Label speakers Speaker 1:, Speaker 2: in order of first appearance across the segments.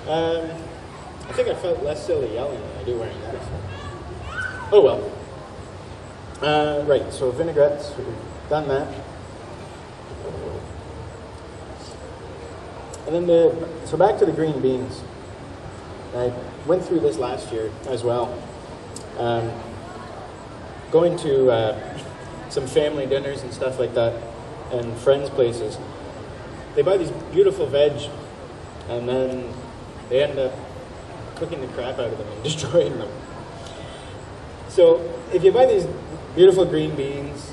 Speaker 1: I think I felt less silly yelling than I do wearing that. Oh well. Right, so vinaigrettes, we've done that. And then so back to the green beans. I went through this last year as well. Going to some family dinners and stuff like that, and friends' places. They buy these beautiful veg, and then they end up cooking the crap out of them and destroying them. So if you buy these beautiful green beans,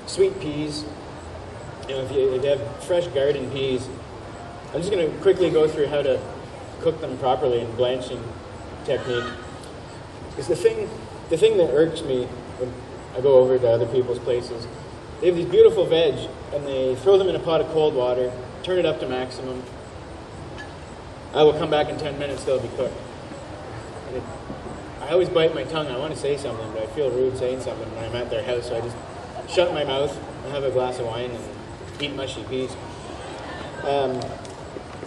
Speaker 1: sweet peas, if you have fresh garden peas, I'm just going to quickly go through how to cook them properly in blanching technique. Because the thing that irks me when I go over to other people's places, they have these beautiful veg, and they throw them in a pot of cold water, turn it up to maximum. I will come back in 10 minutes, they'll be cooked. I always bite my tongue. I want to say something, but I feel rude saying something when I'm at their house, so I just shut my mouth and have a glass of wine and eat mushy peas.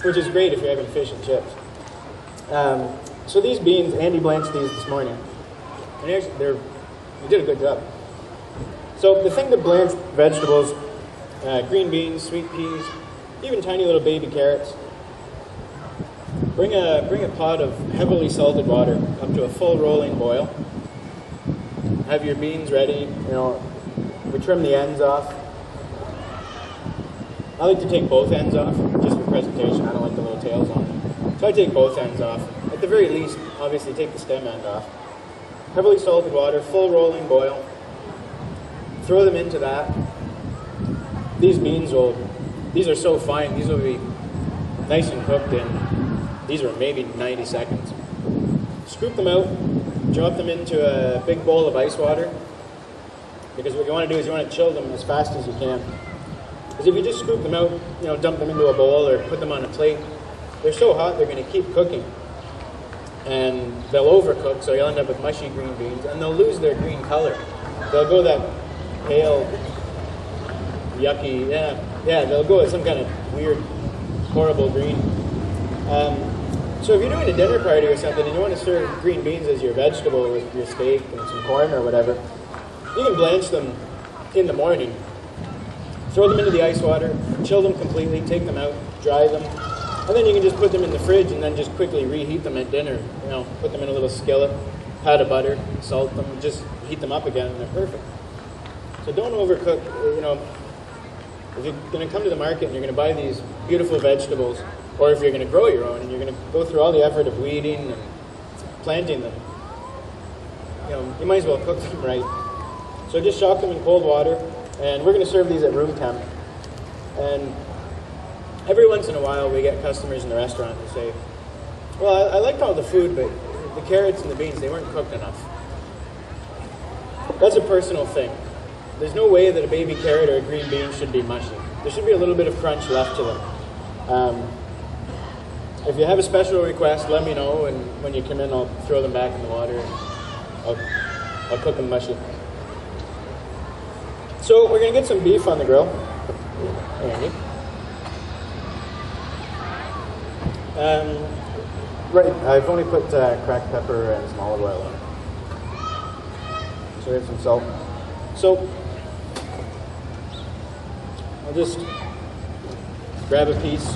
Speaker 1: Which is great if you're having fish and chips. So these beans, Andy blanched these this morning, and he did a good job. So the thing to blanch vegetables, green beans, sweet peas, even tiny little baby carrots, bring a pot of heavily salted water up to a full rolling boil. Have your beans ready. We trim the ends off. I like to take both ends off, just for presentation. I don't like the little tails on them. So I take both ends off. At the very least, obviously take the stem end off. Heavily salted water, full rolling boil. Throw them into that. These are so fine, these will be nice and cooked in, these are maybe 90 seconds. Scoop them out, drop them into a big bowl of ice water, because what you want to do is you want to chill them as fast as you can. Because if you just scoop them out, dump them into a bowl or put them on a plate, they're so hot they're going to keep cooking. And they'll overcook, so you'll end up with mushy green beans, and they'll lose their green color. They'll go that pale, yucky, they'll go with some kind of weird, horrible green. So if you're doing a dinner party or something and you want to serve green beans as your vegetable with your steak and some corn or whatever, you can blanch them in the morning. Throw them into the ice water, chill them completely, take them out, dry them, and then you can just put them in the fridge and then just quickly reheat them at dinner. Put them in a little skillet, pat of butter, salt them, just heat them up again, and they're perfect. So don't overcook. If you're going to come to the market and you're going to buy these beautiful vegetables, or if you're going to grow your own and you're going to go through all the effort of weeding and planting them, you might as well cook them right. So just shock them in cold water, and we're going to serve these at room temp. And every once in a while we get customers in the restaurant who say, well, I liked all the food, but the carrots and the beans, they weren't cooked enough. That's a personal thing. There's no way that a baby carrot or a green bean should be mushy. There should be a little bit of crunch left to them. If you have a special request, let me know, and when you come in, I'll throw them back in the water and I'll cook them mushy. So we're going to get some beef on the grill. Andy. Right, I've only put cracked pepper and some olive oil on it. So we have some salt. So I'll just grab a piece.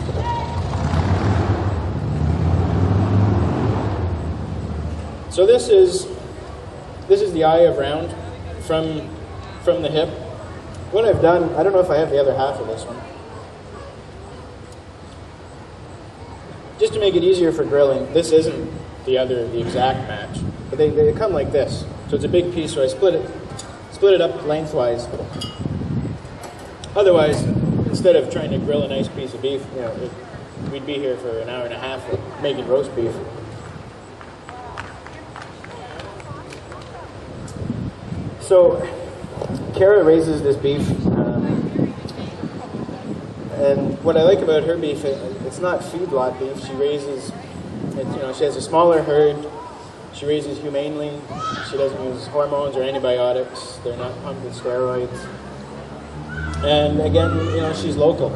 Speaker 1: So this is the eye of round from the hip. What I've done, I don't know if I have the other half of this one. Just to make it easier for grilling, this isn't the exact match, but they come like this. So it's a big piece, so I split it up lengthwise. Otherwise, instead of trying to grill a nice piece of beef, we'd be here for an hour and a half making roast beef. So Kara raises this beef, and what I like about her beef, it's not feedlot beef. She raises, she has a smaller herd. She raises humanely. She doesn't use hormones or antibiotics. They're not pumped with steroids. And again, she's local.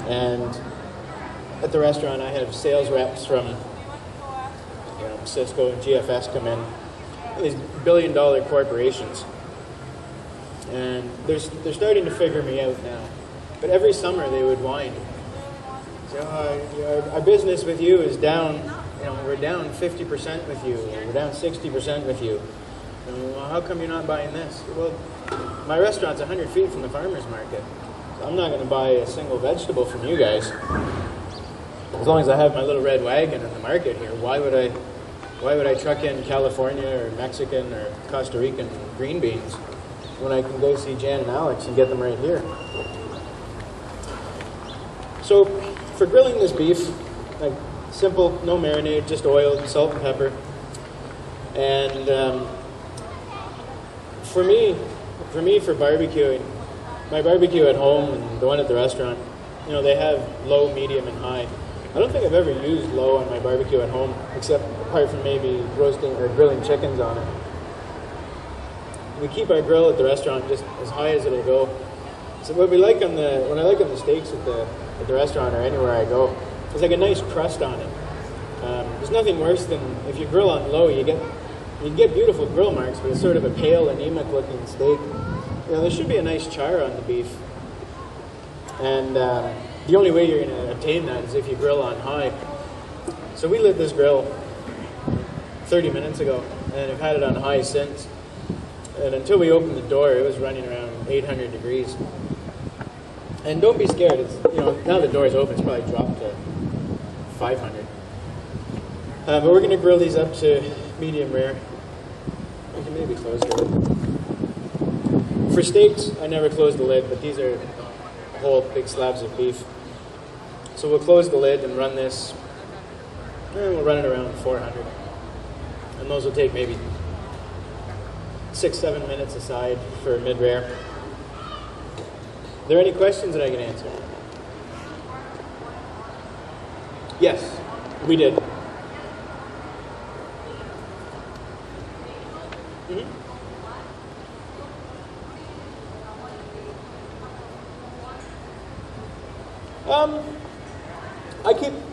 Speaker 1: And at the restaurant, I have sales reps from Cisco and GFS come in, these billion-dollar corporations, and they're starting to figure me out now. But every summer they would whine. So, our business with you is down. We're down 50% with you. We're down 60% with you. Well, how come you're not buying this? Well, my restaurant's 100 feet from the farmer's market. So I'm not going to buy a single vegetable from you guys. As long as I have my little red wagon in the market here, why would I truck in California or Mexican or Costa Rican green beans when I can go see Jan and Alex and get them right here? So for grilling this beef, like simple, no marinade, just oil, salt and pepper. And for me, for barbecuing, my barbecue at home and the one at the restaurant, they have low, medium, and high. I don't think I've ever used low on my barbecue at home, except apart from maybe roasting or grilling chickens on it. We keep our grill at the restaurant just as high as it'll go. So what I like on the steaks at the restaurant or anywhere I go, there's like a nice crust on it. There's nothing worse than if you grill on low, you get beautiful grill marks, but it's sort of a pale, anemic looking steak. There should be a nice char on the beef. And the only way you're going to obtain that is if you grill on high. So we lit this grill 30 minutes ago, and I've had it on high since. And until we opened the door, it was running around 800 degrees. And don't be scared. It's, now the door's open, it's probably dropped to 500. But we're going to grill these up to medium rare. We can maybe close the lid. For steaks, I never close the lid, but these are whole big slabs of beef. So we'll close the lid and run this, and we'll run it around 400. And those will take maybe 6-7 minutes aside for mid-rare. Are there any questions that I can answer? Yes, we did.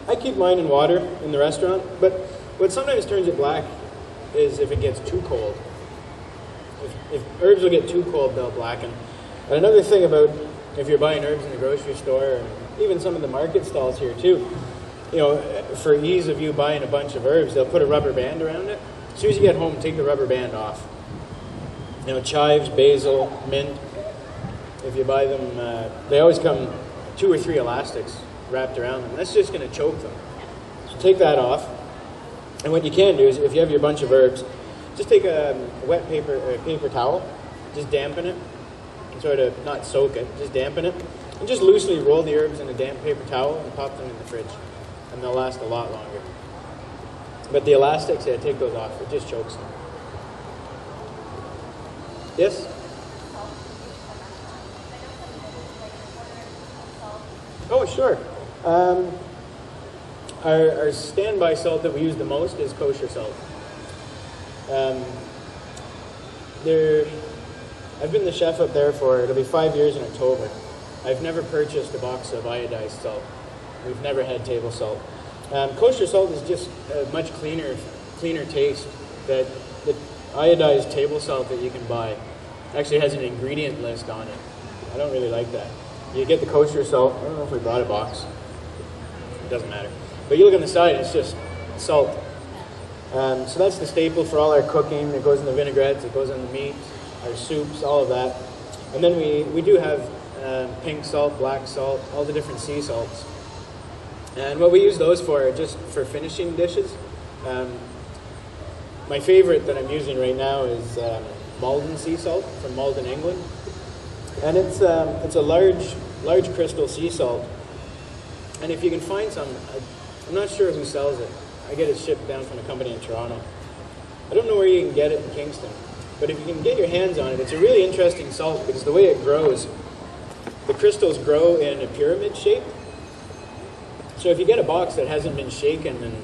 Speaker 1: I keep mine in water in the restaurant, but what sometimes turns it black is if it gets too cold. If herbs will get too cold, they'll blacken. And another thing about if you're buying herbs in the grocery store, and even some of the market stalls here too, for ease of you buying a bunch of herbs, they'll put a rubber band around it. As soon as you get home, take the rubber band off. Chives, basil, mint, if you buy them, they always come 2 or 3 elastics wrapped around them. That's just going to choke them. So take that off. And what you can do is, if you have your bunch of herbs, just take a wet paper towel, just dampen it, and sort of not soak it, just dampen it, and just loosely roll the herbs in a damp paper towel and pop them in the fridge, and they'll last a lot longer. But the elastics, take those off. It just chokes them. Yes? Oh, sure. Our standby salt that we use the most is kosher salt. I've been the chef up there it'll be 5 years in October. I've never purchased a box of iodized salt. We've never had table salt. Kosher salt is just a much cleaner taste. The iodized table salt that you can buy actually has an ingredient list on it. I don't really like that. You get the kosher salt. I don't know if we brought a box. It doesn't matter. But you look on the side, it's just salt. So that's the staple for all our cooking. It goes in the vinaigrettes, it goes in the meat, our soups, all of that. And then we do have pink salt, black salt, all the different sea salts. And what we use those for are just for finishing dishes. My favorite that I'm using right now is Malden sea salt from Malden, England. And it's a large crystal sea salt. And if you can find some, I'm not sure who sells it. I get it shipped down from a company in Toronto. I don't know where you can get it in Kingston. But if you can get your hands on it, it's a really interesting salt because the way it grows, the crystals grow in a pyramid shape. So if you get a box that hasn't been shaken and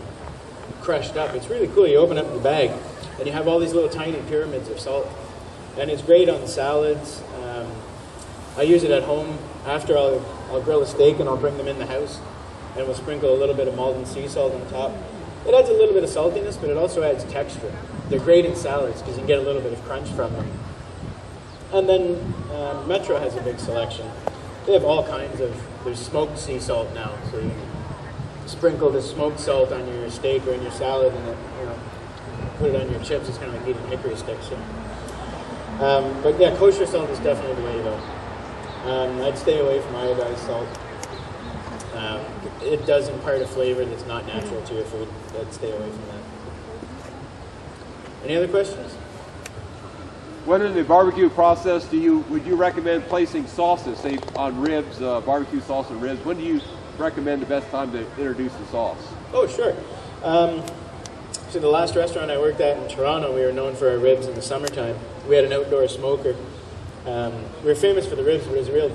Speaker 1: crushed up, it's really cool. You open up the bag and you have all these little tiny pyramids of salt. And it's great on salads. I use it at home. After I'll grill a steak and I'll bring them in the house. and we'll sprinkle a little bit of Malton sea salt on top. It adds a little bit of saltiness, but it also adds texture. They're great in salads because you can get a little bit of crunch from them. And then Metro has a big selection. They have all kinds of, there's smoked sea salt now, so you can sprinkle the smoked salt on your steak or in your salad, and then, put it on your chips. It's kind of like eating hickory sticks. But yeah, kosher salt is definitely the way to go. I'd stay away from iodized salt. It does impart a flavor that's not natural to your food. I'd stay away from that. Any other questions?
Speaker 2: When in the barbecue process would you recommend placing sauces, say on ribs, barbecue sauce and ribs? When do you recommend the best time to introduce the sauce?
Speaker 1: Oh, sure. So the last restaurant I worked at in Toronto, we were known for our ribs in the summertime. We had an outdoor smoker. We were famous for the ribs, but it was a real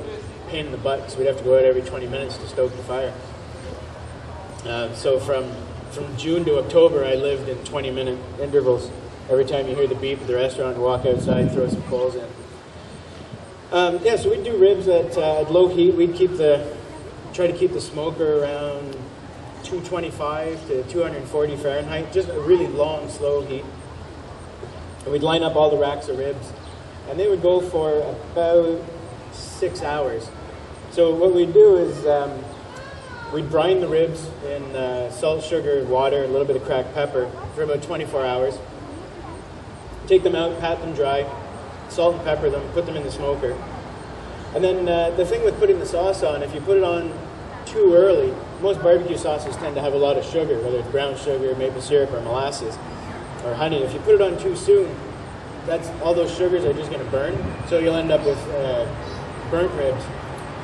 Speaker 1: pain in the butt because we'd have to go out every 20 minutes to stoke the fire. So from June to October, I lived in 20-minute intervals. Every time you hear the beep of the restaurant, walk outside, throw some coals in. Yeah, so we'd do ribs at low heat. We'd try to keep the smoker around 225 to 240 Fahrenheit, just a really long, slow heat. And we'd line up all the racks of ribs, and they would go for about 6 hours. So what we'd do is we'd brine the ribs in salt, sugar, water, a little bit of cracked pepper for about 24 hours. Take them out, pat them dry, salt and pepper them, put them in the smoker. And then the thing with putting the sauce on, if you put it on too early, most barbecue sauces tend to have a lot of sugar, whether it's brown sugar, maple syrup, or molasses, or honey. If you put it on too soon, all those sugars are just going to burn, so you'll end up with burnt ribs.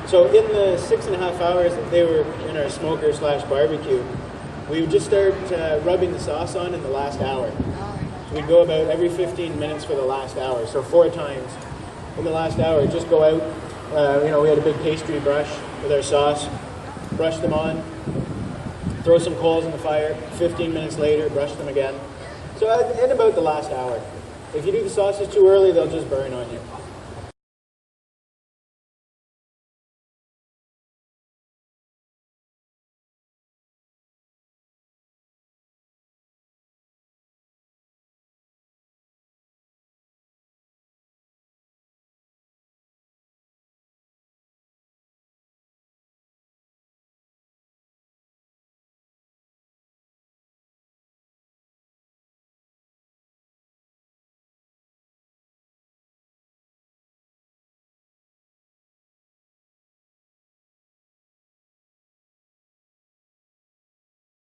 Speaker 1: So in the 6.5 hours that they were in our smoker / barbecue, we would just start rubbing the sauce on in the last hour. So we'd go about every 15 minutes for the last hour, so 4 times in the last hour. Just go out, we had a big pastry brush with our sauce, brush them on, throw some coals in the fire, 15 minutes later, brush them again. So in about the last hour. If you do the sauces too early, they'll just burn on you.